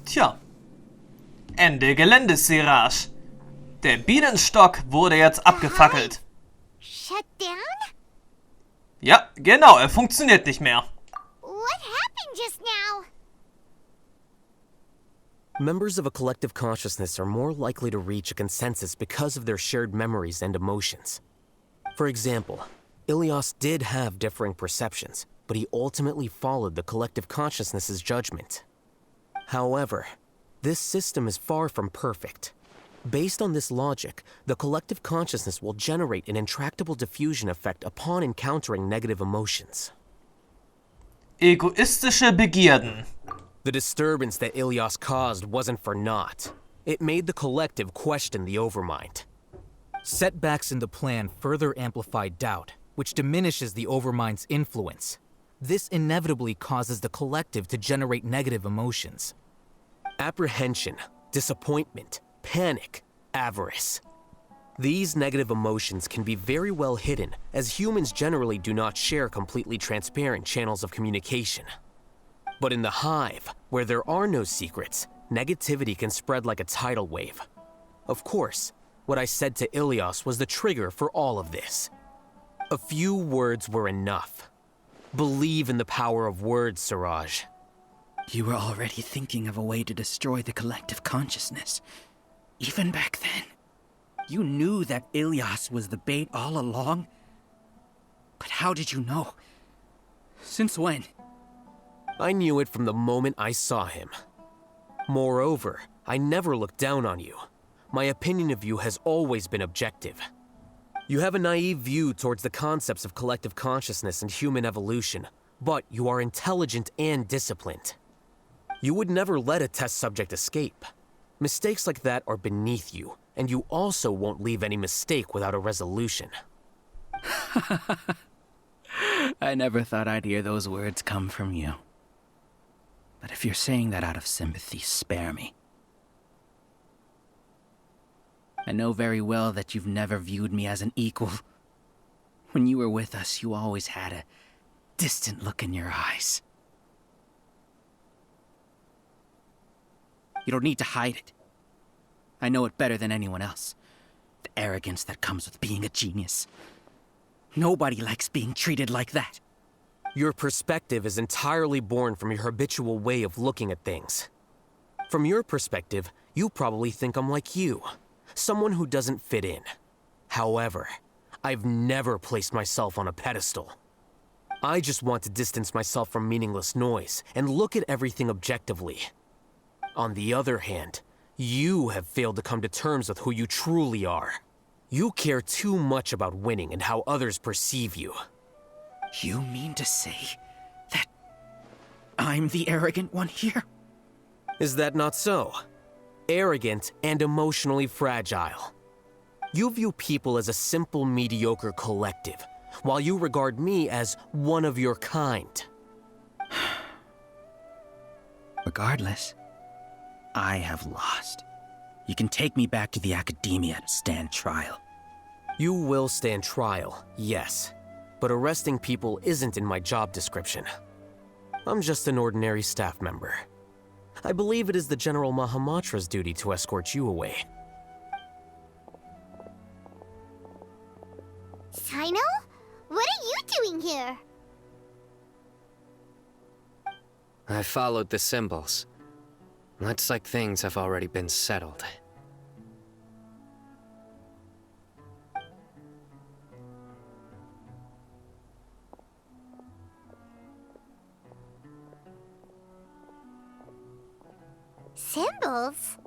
Tja, Ende Gelände, Siraj. Der Bienenstock wurde jetzt abgefackelt. Shut down? Ja, genau, er funktioniert nicht mehr. What happened just now? Members of a collective consciousness are more likely to reach a consensus because of their shared memories and emotions. For example, Ilias did have differing perceptions, but he ultimately followed the collective consciousness's judgment. However, this system is far from perfect. Based on this logic, the collective consciousness will generate an intractable diffusion effect upon encountering negative emotions. Egoistische Begierden. The disturbance that Ilias caused wasn't for naught. It made the collective question the overmind. Setbacks in the plan further amplified doubt, which diminishes the overmind's influence. This inevitably causes the collective to generate negative emotions. Apprehension, disappointment, panic, avarice. These negative emotions can be very well hidden, as humans generally do not share completely transparent channels of communication. But in the hive, where there are no secrets, negativity can spread like a tidal wave. Of course, what I said to Ilias was the trigger for all of this. A few words were enough. Believe in the power of words, Siraj. You were already thinking of a way to destroy the collective consciousness. Even back then. You knew that Ilias was the bait all along? But how did you know? Since when? I knew it from the moment I saw him. Moreover, I never looked down on you. My opinion of you has always been objective. You have a naive view towards the concepts of collective consciousness and human evolution, but you are intelligent and disciplined. You would never let a test subject escape. Mistakes like that are beneath you, and you also won't leave any mistake without a resolution. I never thought I'd hear those words come from you. But if you're saying that out of sympathy, spare me. I know very well that you've never viewed me as an equal. When you were with us, you always had a distant look in your eyes. You don't need to hide it. I know it better than anyone else. The arrogance that comes with being a genius. Nobody likes being treated like that. Your perspective is entirely born from your habitual way of looking at things. From your perspective, you probably think I'm like you, someone who doesn't fit in. However, I've never placed myself on a pedestal. I just want to distance myself from meaningless noise and look at everything objectively. On the other hand, you have failed to come to terms with who you truly are. You care too much about winning and how others perceive you. You mean to say that I'm the arrogant one here? Is that not so? Arrogant and emotionally fragile. You view people as a simple, mediocre collective, while you regard me as one of your kind. Regardless, I have lost. You can take me back to the academia to stand trial. You will stand trial, yes. But arresting people isn't in my job description. I'm just an ordinary staff member. I believe it is the General Mahamatra's duty to escort you away. Sino? What are you doing here? I followed the symbols. Looks like things have already been settled. Symbols?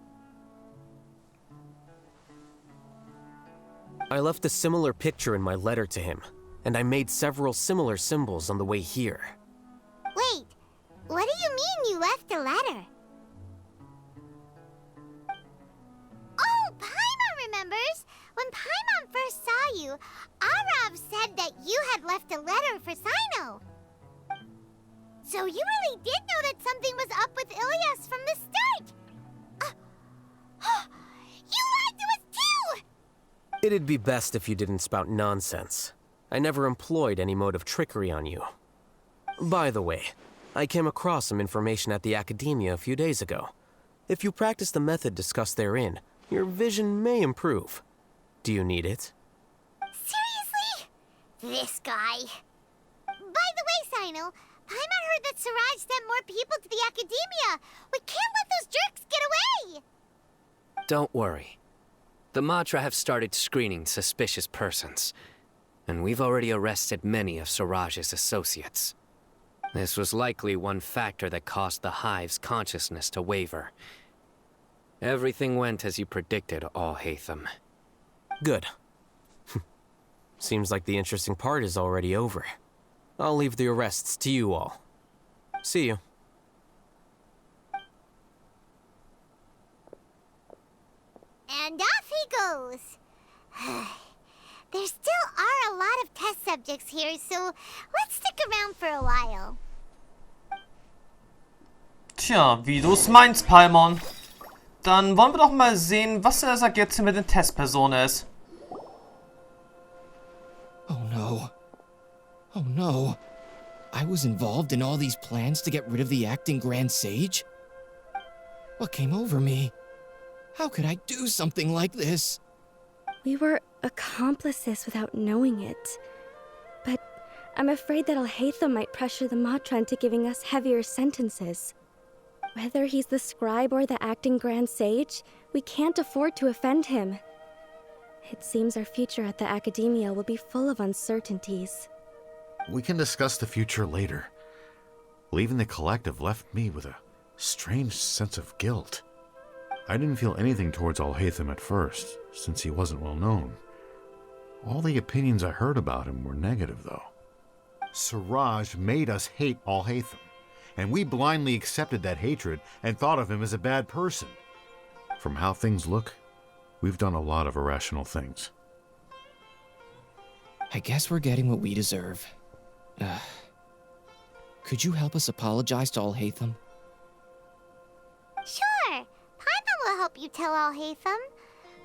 I left a similar picture in my letter to him, and I made several similar symbols on the way here. Wait, what do you mean you left a letter? Oh, Paimon remembers! When Paimon first saw you, Arav said that you had left a letter for Sino. So you really did know that something was up with Ilias from the start! You lied to us too! It'd be best if you didn't spout nonsense. I never employed any mode of trickery on you. By the way, I came across some information at the academia a few days ago. If you practice the method discussed therein, your vision may improve. Do you need it? Seriously? This guy. By the way, Sino, Paimon heard that Siraj sent more people to the academia. We can't let those jerks get away. Don't worry. The Matra have started screening suspicious persons, and we've already arrested many of Siraj's associates. This was likely one factor that caused the Hive's consciousness to waver. Everything went as you predicted, Alhaitham. Good. Seems like the interesting part is already over. I'll leave the arrests to you all. See you. And off he goes. There still are a lot of test subjects here, so let's stick around for a while. Tja, wie du es meinst, Paimon. Dann wollen wir doch mal sehen, was er sagt jetzt hier mit den Testpersonen ist. Oh no. Oh no. I was involved in all these plans to get rid of the acting Grand Sage? What came over me? How could I do something like this? We were accomplices without knowing it. But I'm afraid that Alhaitham might pressure the Matra into giving us heavier sentences. Whether he's the scribe or the acting Grand Sage, we can't afford to offend him. It seems our future at the Academia will be full of uncertainties. We can discuss the future later. Leaving the collective left me with a strange sense of guilt. I didn't feel anything towards Alhaitham at first, since he wasn't well known. All the opinions I heard about him were negative, though. Siraj made us hate Alhaitham, and we blindly accepted that hatred and thought of him as a bad person. From how things look, we've done a lot of irrational things. I guess we're getting what we deserve. Could you help us apologize to Alhaitham? Sure, Paimon will help you tell Alhaitham.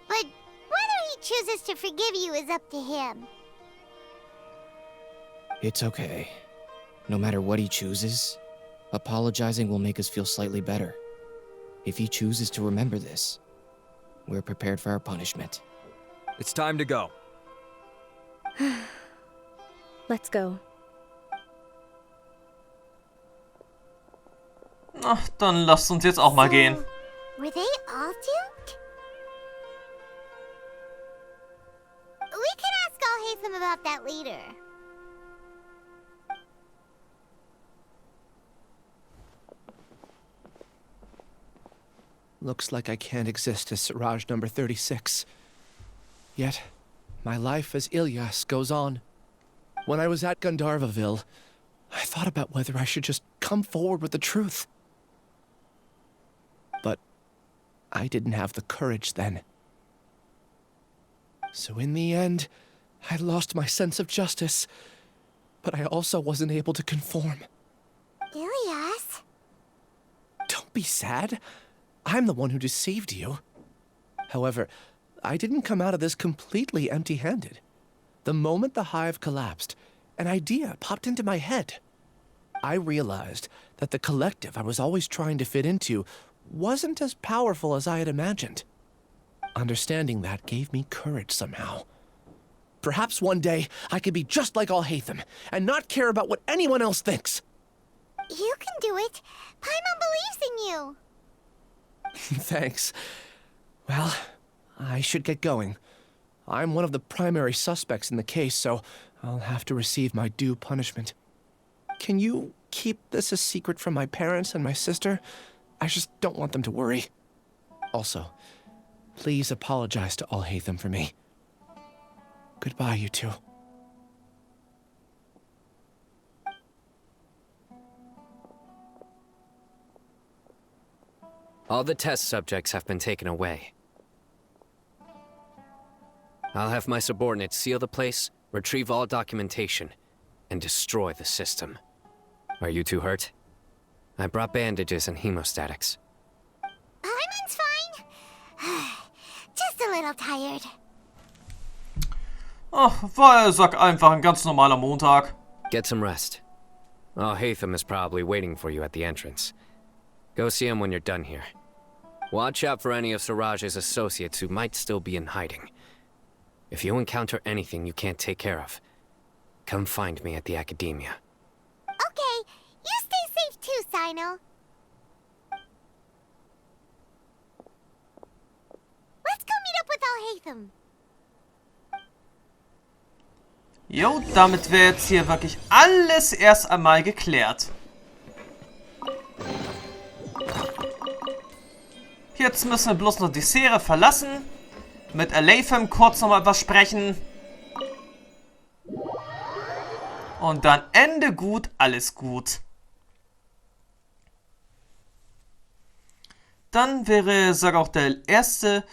But whether he chooses to forgive you is up to him. It's okay. No matter what he chooses, apologizing will make us feel slightly better. If he chooses to remember this, we're prepared for our punishment. It's time to go. Let's go. Ach, dann lasst uns jetzt auch mal gehen. Were they all duped? We can ask Alhaitham about that later. Looks like I can't exist as Siraj number 36. Yet, my life as Ilyas goes on. When I was at Gandharvaville, I thought about whether I should just come forward with the truth. But I didn't have the courage then. So in the end, I lost my sense of justice, but I also wasn't able to conform. Ilyas? Don't be sad. I'm the one who deceived you. However, I didn't come out of this completely empty-handed. The moment the hive collapsed, an idea popped into my head. I realized that the collective I was always trying to fit into wasn't as powerful as I had imagined. Understanding that gave me courage somehow. Perhaps one day I could be just like Alhaitham and not care about what anyone else thinks. You can do it. Paimon believes in you. Thanks. Well, I should get going. I'm one of the primary suspects in the case, so I'll have to receive my due punishment. Can you keep this a secret from my parents and my sister? I just don't want them to worry. Also, please apologize to Alhaitham for me. Goodbye, you two. All the test subjects have been taken away. I'll have my subordinates seal the place, retrieve all documentation, and destroy the system. Are you two hurt? I brought bandages and hemostatics. Paimon's fine. Just a little tired. Ach, war, sag einfach ein ganz normaler Montag. Get some rest. Alhaitham is probably waiting for you at the entrance. Go see him when you're done here. Watch out for any of Siraj's associates who might still be in hiding. If you encounter anything you can't take care of, come find me at the academia. Okay, you stay safe too, Sino. Let's go meet up with Alhaitham. Jo, damit wäre jetzt hier wirklich alles erst einmal geklärt. Jetzt müssen wir bloß noch die Serie verlassen. Mit Alhaitham kurz noch mal etwas sprechen. Und dann Ende gut, alles gut. Dann wäre, sag auch, der erste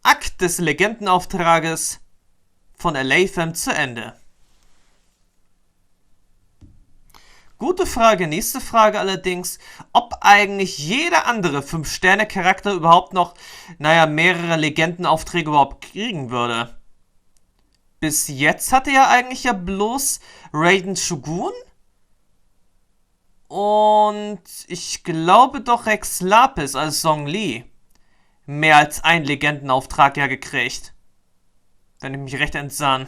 Akt des Legendenauftrages von Alhaitham zu Ende. Gute Frage, nächste Frage allerdings, ob eigentlich jeder andere 5-Sterne-Charakter überhaupt noch, mehrere Legendenaufträge überhaupt kriegen würde. Bis jetzt hatte ja eigentlich bloß Raiden Shogun und ich glaube doch Rex Lapis als Song Lee mehr als einen Legendenauftrag ja gekriegt. Wenn ich mich recht entsann.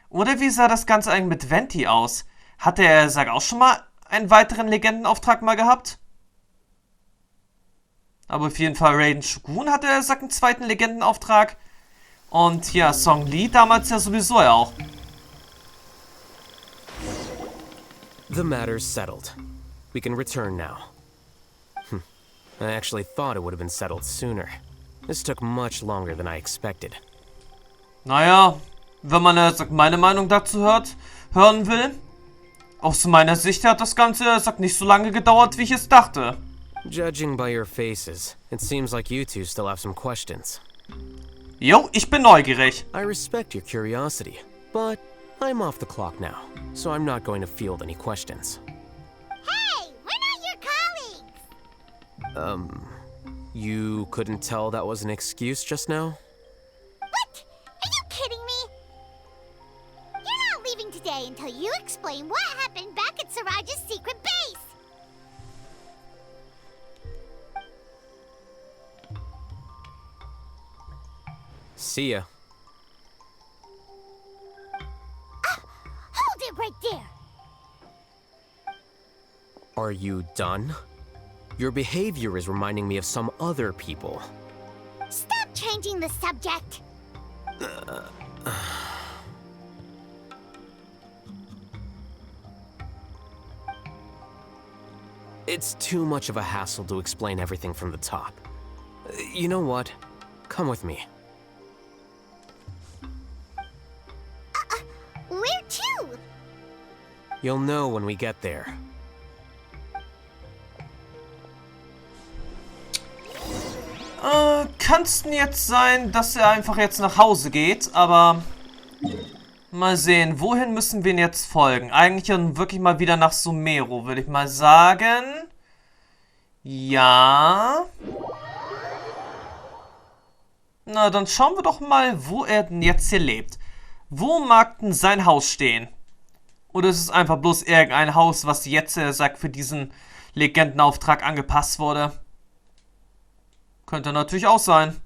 Oder wie sah das Ganze eigentlich mit Venti aus? Hatte er, auch schon mal einen weiteren Legendenauftrag mal gehabt? Aber auf jeden Fall Raiden Shogun hatte er, einen zweiten Legendenauftrag. Und ja, Song Lee damals ja sowieso ja auch. The matter's settled. We can return now. I actually thought it would have been settled sooner. This took much longer than I expected. Naja, wenn man meine Meinung dazu hören will. Aus meiner Sicht hat das Ganze, nicht so lange gedauert, wie ich es dachte. Judging by your faces, it seems like you two still have some questions. Jo, ich bin neugierig. I respect your curiosity, but I'm off the clock now, so I'm not going to field any questions. Hey, we're not your colleagues! You couldn't tell that was an excuse just now? What? Are you kidding me? You're not leaving today until you explain what happened back at Siraj's secret base! See ya. Hold it right there! Are you done? Your behavior is reminding me of some other people. Stop changing the subject! It's too much of a hassle to explain everything from the top. You know what? Come with me. Where to? You'll know when we get there. Kann es denn jetzt sein, dass er einfach jetzt nach Hause geht, aber mal sehen, wohin müssen wir ihn jetzt folgen? Eigentlich wirklich mal wieder nach Sumeru, würde ich mal sagen. Ja. Na, dann schauen wir doch mal, wo er denn jetzt hier lebt. Wo mag denn sein Haus stehen? Oder ist es einfach bloß irgendein Haus, was jetzt, für diesen Legendenauftrag angepasst wurde? Könnte natürlich auch sein.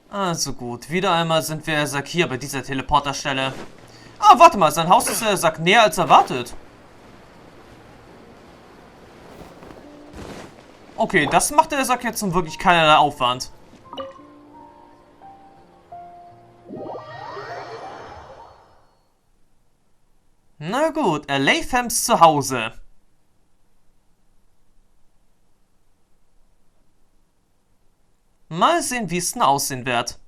Also gut, wieder einmal sind wir, hier bei dieser Teleporterstelle. Ah, warte mal, sein Haus ist, näher als erwartet. Okay, das macht der jetzt nun wirklich keinerlei Aufwand. Na gut, Alhaithams Zuhause. Mal sehen, wie es denn aussehen wird.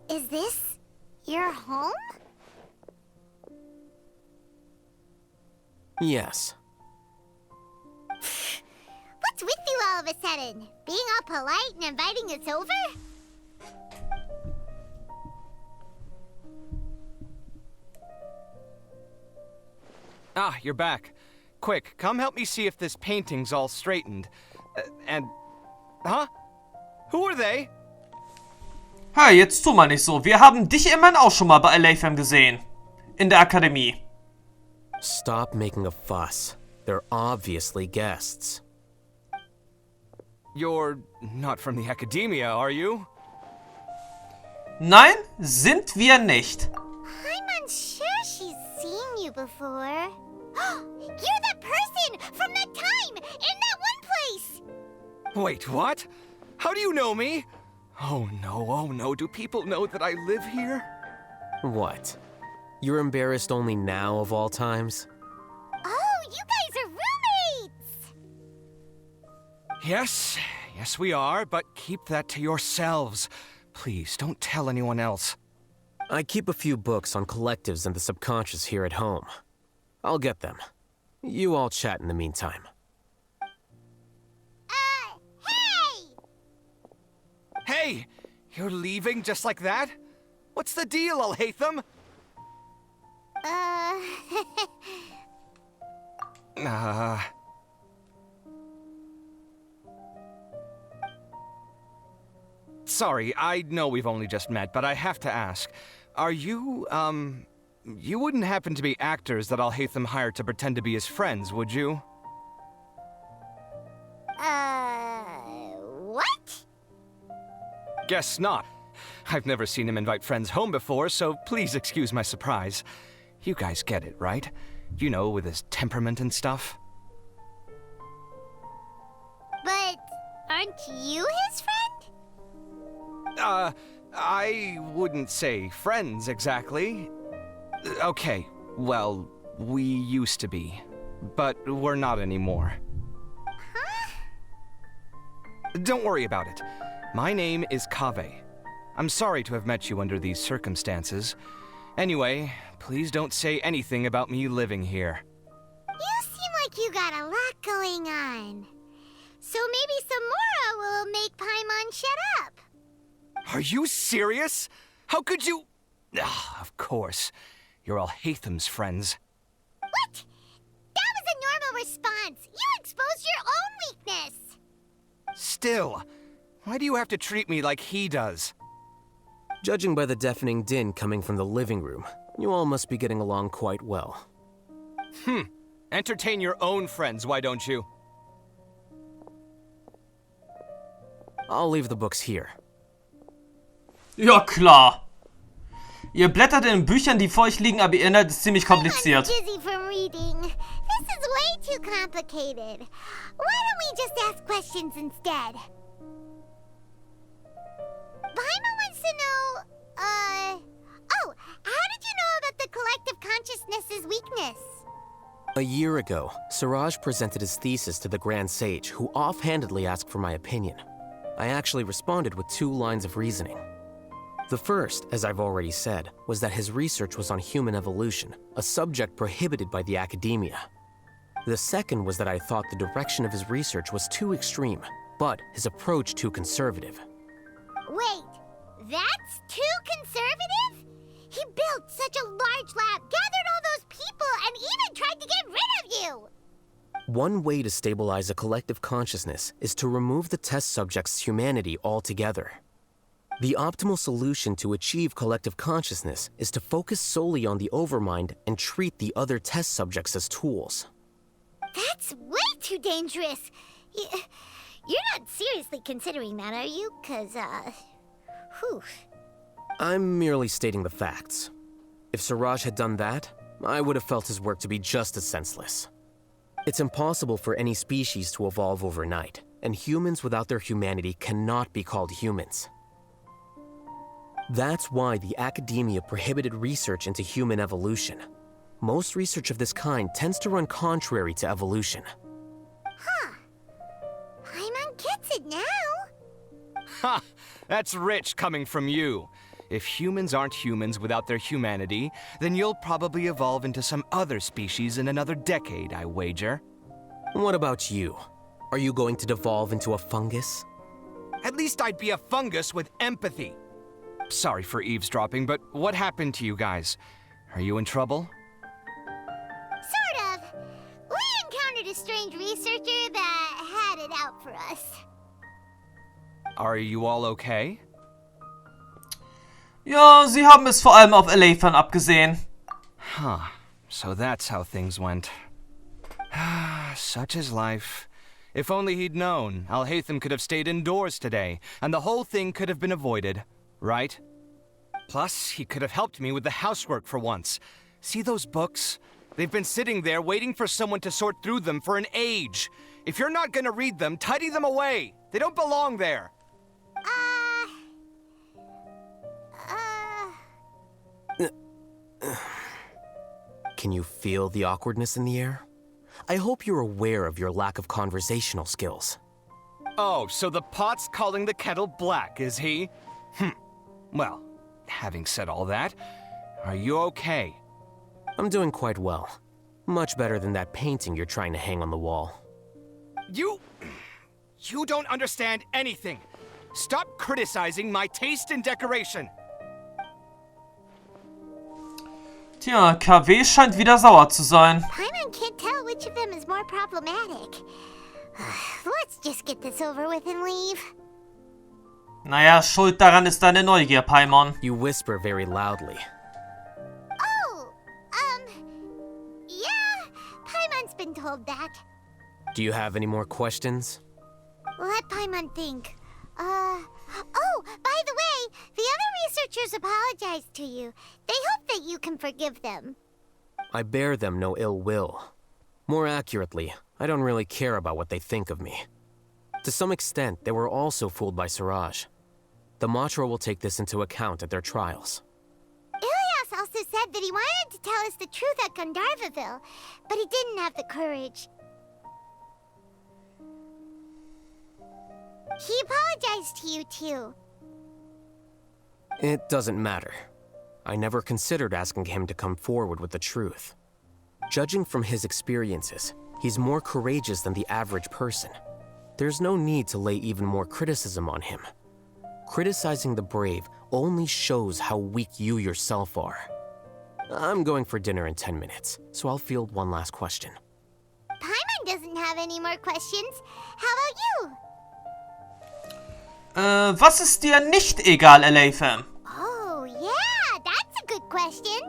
Is this your home? Yes. Let's What's with you all of a sudden? Being all polite and inviting us over? Ah, you're back. Quick, come help me see if this painting's all straightened. Huh? Who are they? Hey, jetzt tu mal nicht so. Wir haben dich immerhin auch schon mal bei Alhaitham gesehen. In der Akademie. Stop making a fuss. They're obviously guests. You're not from the academia, are you? Nein, sind wir nicht. I'm unsure she's seen you before. You're that person from that time in that one place! Wait, what? How do you know me? Oh no, do people know that I live here? What? You're embarrassed only now of all times? Oh, you guys are roommates! Yes, we are, but keep that to yourselves. Please, don't tell anyone else. I keep a few books on collectives and the subconscious here at home. I'll get them. You all chat in the meantime. Hey! Hey! You're leaving just like that? What's the deal, Alhaitham? Sorry, I know we've only just met, but I have to ask. Are you, you wouldn't happen to be actors that Alhaitham hired to pretend to be his friends, would you? What? Guess not. I've never seen him invite friends home before, so please excuse my surprise. You guys get it, right? You know, with his temperament and stuff. But aren't you his friend? I wouldn't say friends exactly. Okay, well, we used to be, but we're not anymore. Huh? Don't worry about it. My name is Kaveh. I'm sorry to have met you under these circumstances. Anyway, please don't say anything about me living here. You seem like you got a lot going on. So maybe Sumeru will make Paimon shut up. Are you serious? How could you? Of course. You're Alhaitham's friends. What? That was a normal response. You exposed your own weakness. Still, why do you have to treat me like he does? Judging by the deafening din coming from the living room, you all must be getting along quite well. Entertain your own friends, why don't you? I'll leave the books here. Ja, klar. Ihr blättert in Büchern, die vor euch liegen, aber ihr Inhalt ist ziemlich kompliziert. I'm dizzy from reading. This is way too complicated. Why don't we just ask questions instead? Paimon wants to know, oh, how did you know about the collective consciousness's weakness? A year ago, Siraj presented his thesis to the Grand Sage, who offhandedly asked for my opinion. I actually responded with 2 lines of reasoning. The first, as I've already said, was that his research was on human evolution, a subject prohibited by the academia. The second was that I thought the direction of his research was too extreme, but his approach too conservative. Wait, that's too conservative? He built such a large lab, gathered all those people, and even tried to get rid of you! One way to stabilize a collective consciousness is to remove the test subject's humanity altogether. The optimal solution to achieve collective consciousness is to focus solely on the overmind and treat the other test subjects as tools. That's way too dangerous. You're not seriously considering that, are you? 'Cause, whew. I'm merely stating the facts. If Siraj had done that, I would have felt his work to be just as senseless. It's impossible for any species to evolve overnight, and humans without their humanity cannot be called humans. That's why the academia prohibited research into human evolution. Most research of this kind tends to run contrary to evolution. Huh. Paimon gets it now. Ha! That's rich coming from you. If humans aren't humans without their humanity, then you'll probably evolve into some other species in another decade, I wager. What about you? Are you going to devolve into a fungus? At least I'd be a fungus with empathy. Sorry for eavesdropping, but what happened to you guys? Are you in trouble? Sort of. We encountered a strange researcher that had it out for us. Are you all okay? Ja, sie haben es vor allem auf Alhaitham abgesehen. Huh. So that's how things went. Such is life. If only he'd known, Alhaitham could have stayed indoors today, and the whole thing could have been avoided, right? Plus, he could have helped me with the housework for once. See those books? They've been sitting there waiting for someone to sort through them for an age. If you're not gonna read them, tidy them away. They don't belong there. Can you feel the awkwardness in the air? I hope you're aware of your lack of conversational skills. Oh, so the pot's calling the kettle black, is he? Well, having said all that, are you okay? I'm doing quite well. Much better than that painting you're trying to hang on the wall. You don't understand anything. Stop criticizing my taste in decoration. Tja, KW scheint wieder sauer zu sein. Paimon can't tell which of them is more problematic. Let's just get this over with and leave. Naja, schuld daran ist deine Neugier, Paimon. You whisper very loudly. Oh, yeah, Paimon's been told that. Do you have any more questions? Let Paimon think. Oh, by the way, the other researchers apologized to you. They hope that you can forgive them. I bear them no ill will. More accurately, I don't really care about what they think of me. To some extent, they were also fooled by Siraj. The Matra will take this into account at their trials. Ilias also said that he wanted to tell us the truth at Gandharvaville, but he didn't have the courage. He apologized to you, too. It doesn't matter. I never considered asking him to come forward with the truth. Judging from his experiences, he's more courageous than the average person. There's no need to lay even more criticism on him. Criticizing the brave only shows how weak you yourself are. I'm going for dinner in 10 minutes, so I'll field one last question. Paimon doesn't have any more questions. How about you? Was ist dir nicht egal, Alhaitham? Oh, yeah, that's a good question.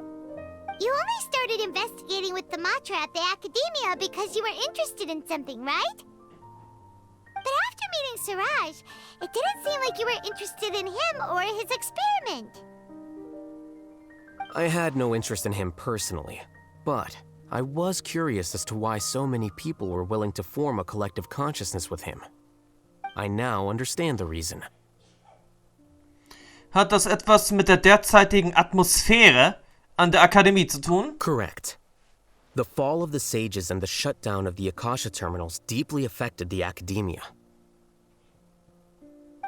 You only started investigating with the Matra at the Academia because you were interested in something, right? But after meeting Siraj, it didn't seem like you were interested in him or his experiment. I had no interest in him personally, but I was curious as to why so many people were willing to form a collective consciousness with him. I now understand the reason. Hat das etwas mit der derzeitigen Atmosphäre an der Akademie zu tun? Correct. The fall of the sages and the shutdown of the Akasha terminals deeply affected the academia.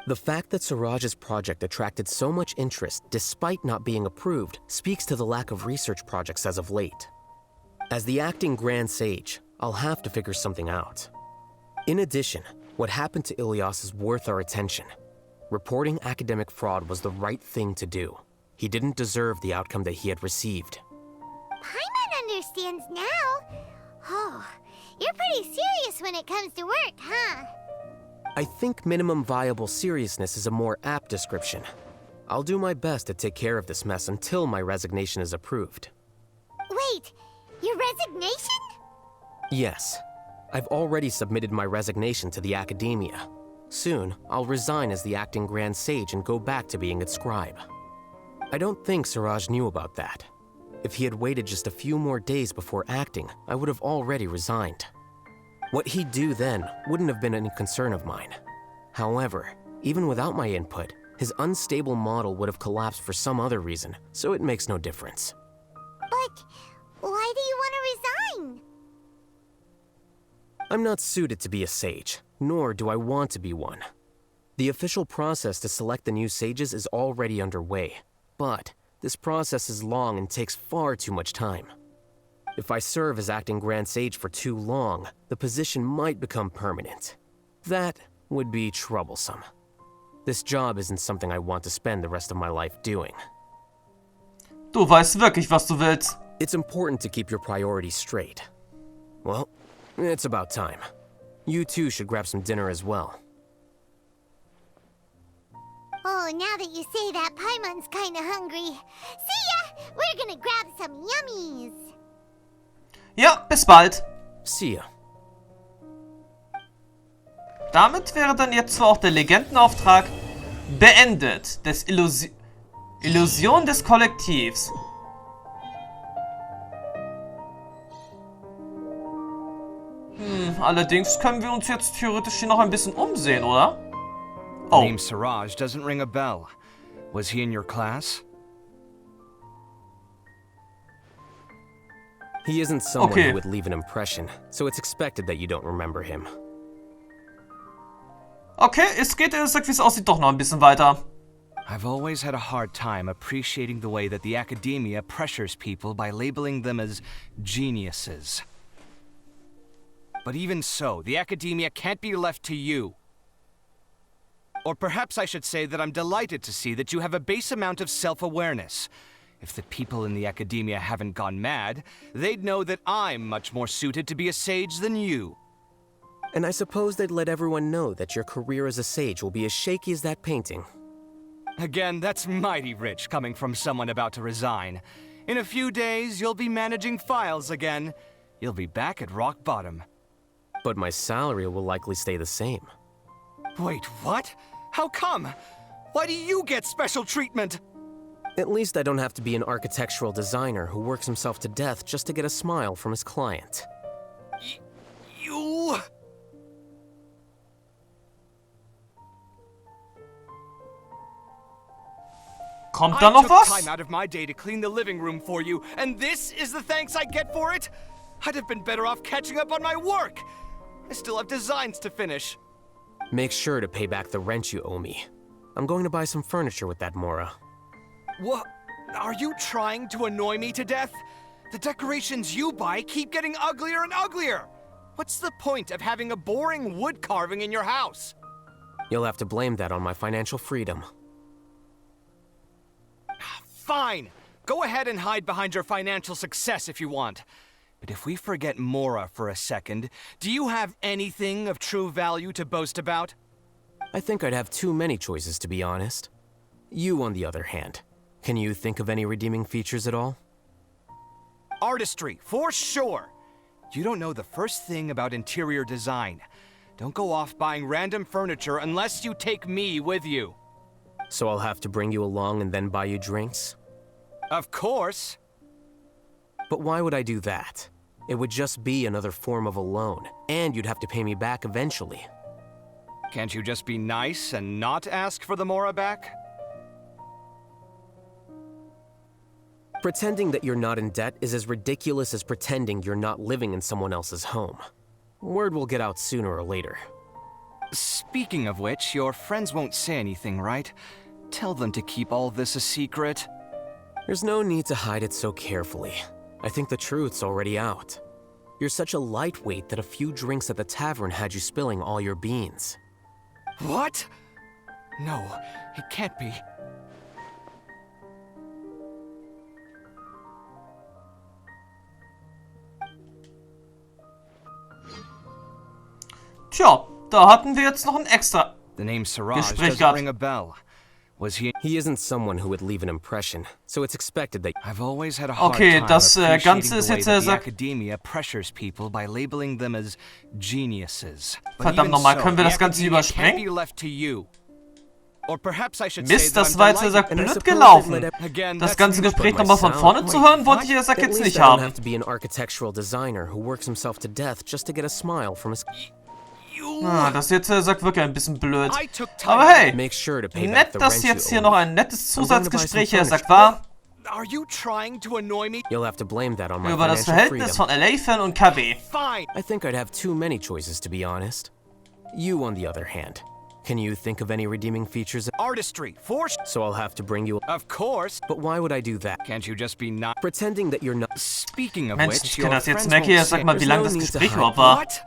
The fact that Siraj's project attracted so much interest despite not being approved speaks to the lack of research projects as of late. As the acting Grand Sage, I'll have to figure something out. In addition, what happened to Ilias is worth our attention. Reporting academic fraud was the right thing to do. He didn't deserve the outcome that he had received. Paimon understands now. Oh, you're pretty serious when it comes to work, huh? I think minimum viable seriousness is a more apt description. I'll do my best to take care of this mess until my resignation is approved. Wait, your resignation? Yes. I've already submitted my resignation to the academia. Soon, I'll resign as the acting Grand Sage and go back to being its scribe. I don't think Siraj knew about that. If he had waited just a few more days before acting, I would have already resigned. What he'd do then wouldn't have been any concern of mine. However, even without my input, his unstable model would have collapsed for some other reason, so it makes no difference. But why do you want to resign? I'm not suited to be a sage, nor do I want to be one. The official process to select the new sages is already underway, but this process is long and takes far too much time. If I serve as acting Grand Sage for too long, the position might become permanent. That would be troublesome. This job isn't something I want to spend the rest of my life doing. Du weißt wirklich, was du willst. It's important to keep your priorities straight. Well, it's about time. You two should grab some dinner as well. Oh, now that you say that, Paimon's kinda hungry. See ya! We're gonna grab some yummies. Ja, bis bald. See ya. Damit wäre dann jetzt zwar auch der Legendenauftrag beendet. Des Illusion des Kollektivs. Allerdings können wir uns jetzt theoretisch hier noch ein bisschen umsehen, oder? The name Siraj doesn't ring a bell. Was he in your class? He isn't someone who would leave an impression, so it's expected that you don't remember him. Okay, es geht, wie es aussieht, doch noch ein bisschen weiter. I've always had a hard time appreciating the way that the academia pressures people by labeling them as geniuses. But even so, the academia can't be left to you. Or perhaps I should say that I'm delighted to see that you have a base amount of self-awareness. If the people in the academia haven't gone mad, they'd know that I'm much more suited to be a sage than you. And I suppose they'd let everyone know that your career as a sage will be as shaky as that painting. Again, that's mighty rich coming from someone about to resign. In a few days, you'll be managing files again. You'll be back at rock bottom. But my salary will likely stay the same. Wait, what? How come? Why do you get special treatment? At least I don't have to be an architectural designer who works himself to death just to get a smile from his client. You... Kommt da noch was? I took time out of my day to clean the living room for you, and this is the thanks I get for it? I'd have been better off catching up on my work. I still have designs to finish. Make sure to pay back the rent you owe me. I'm going to buy some furniture with that, Mora. What? Are you trying to annoy me to death? The decorations you buy keep getting uglier and uglier. What's the point of having a boring wood carving in your house? You'll have to blame that on my financial freedom. Fine. Go ahead and hide behind your financial success if you want. But if we forget Mora for a second, do you have anything of true value to boast about? I think I'd have too many choices, to be honest. You, on the other hand, can you think of any redeeming features at all? Artistry, for sure. You don't know the first thing about interior design. Don't go off buying random furniture unless you take me with you. So I'll have to bring you along and then buy you drinks? Of course. But why would I do that? It would just be another form of a loan, and you'd have to pay me back eventually. Can't you just be nice and not ask for the Mora back? Pretending that you're not in debt is as ridiculous as pretending you're not living in someone else's home. Word will get out sooner or later. Speaking of which, your friends won't say anything, right? Tell them to keep all this a secret. There's no need to hide it so carefully. I think the truth's already out. You're such a lightweight that a few drinks at the tavern had you spilling all your beans. What? No, it can't be. Tja, da hatten wir jetzt noch ein extra The name Siraj Gespräch doesn't gehabt. ring a bell. Was he? He isn't someone who would leave an impression, so it's expected that... I've always had a hard Okay, time das appreciating Ganze ist the way jetzt, that the sag- academia pressures people by labeling them as geniuses. But Verdammt even nochmal, so, können wir the das Ganze academia can't überspringen? be left to you. Or perhaps I should say Mist, that das I'm war jetzt, delighted- And I blöd suppose gelaufen. they'd let Again, Das that's ganze me- Gespräch But nochmal von my vorne sound- zu hören, wollte ich What? das At jetzt least nicht I don't haben. have to be an architectural designer who works himself to death just to get a smile from his... Das jetzt wirklich ein bisschen blöd. I took time Aber hey, Make sure to pay back nett, the dass rent jetzt you hier owe noch me. ein nettes I'm going to buy some Zusatzgespräch hier sagt, furniture. war Are you trying to annoy me? You'll have to blame that on my über das financial Verhältnis freedom. von LA-Fan und KB. Fine. I think I'd have too many choices, to be honest. You, on the other hand, can you think of any redeeming features? Artistry, for So I'll have to bring you... Of course. But why would I do that? Can't you just be not? Pretending that you're not... Speaking of Mensch, which, ich your kenne das jetzt friends merke, won't sag say- mal, wie There's lang no das need to Gespräch hide. überhaupt war. What?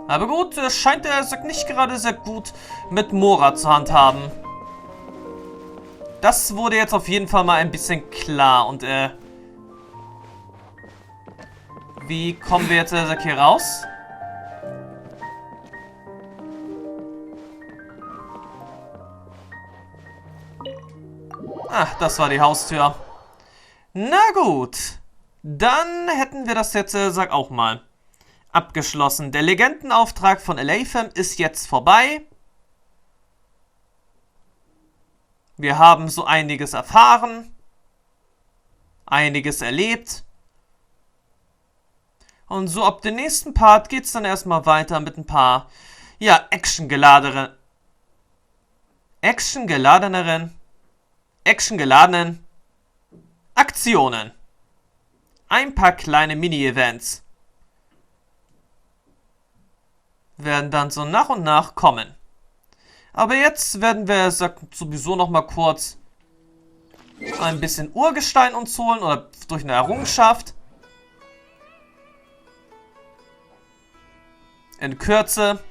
Aber gut, scheint er nicht gerade sehr gut mit Mora zu handhaben. Das wurde jetzt auf jeden Fall mal ein bisschen klar. Und, wie kommen wir jetzt hier raus? Ach, das war die Haustür. Na gut. Dann hätten wir das jetzt, sag auch mal, abgeschlossen. Der Legendenauftrag von Alhaitham ist jetzt vorbei. Wir haben so einiges erfahren. Einiges erlebt. Und so ab dem nächsten Part geht's dann erstmal weiter mit ein paar, ja, actiongeladenen Aktionen. Ein paar kleine Mini-Events werden dann so nach und nach kommen. Aber jetzt werden wir sowieso noch mal kurz ein bisschen Urgestein uns holen oder durch eine Errungenschaft. In Kürze.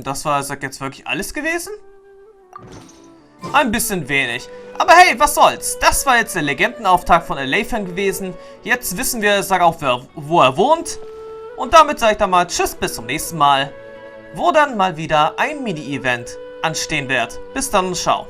Das war jetzt wirklich alles gewesen? Ein bisschen wenig. Aber hey, was soll's? Das war jetzt der Legendenauftrag von Alhaitham gewesen. Jetzt wissen wir, auch, wo er wohnt. Und damit sage ich dann mal Tschüss, bis zum nächsten Mal. Wo dann mal wieder ein Mini-Event anstehen wird. Bis dann und ciao.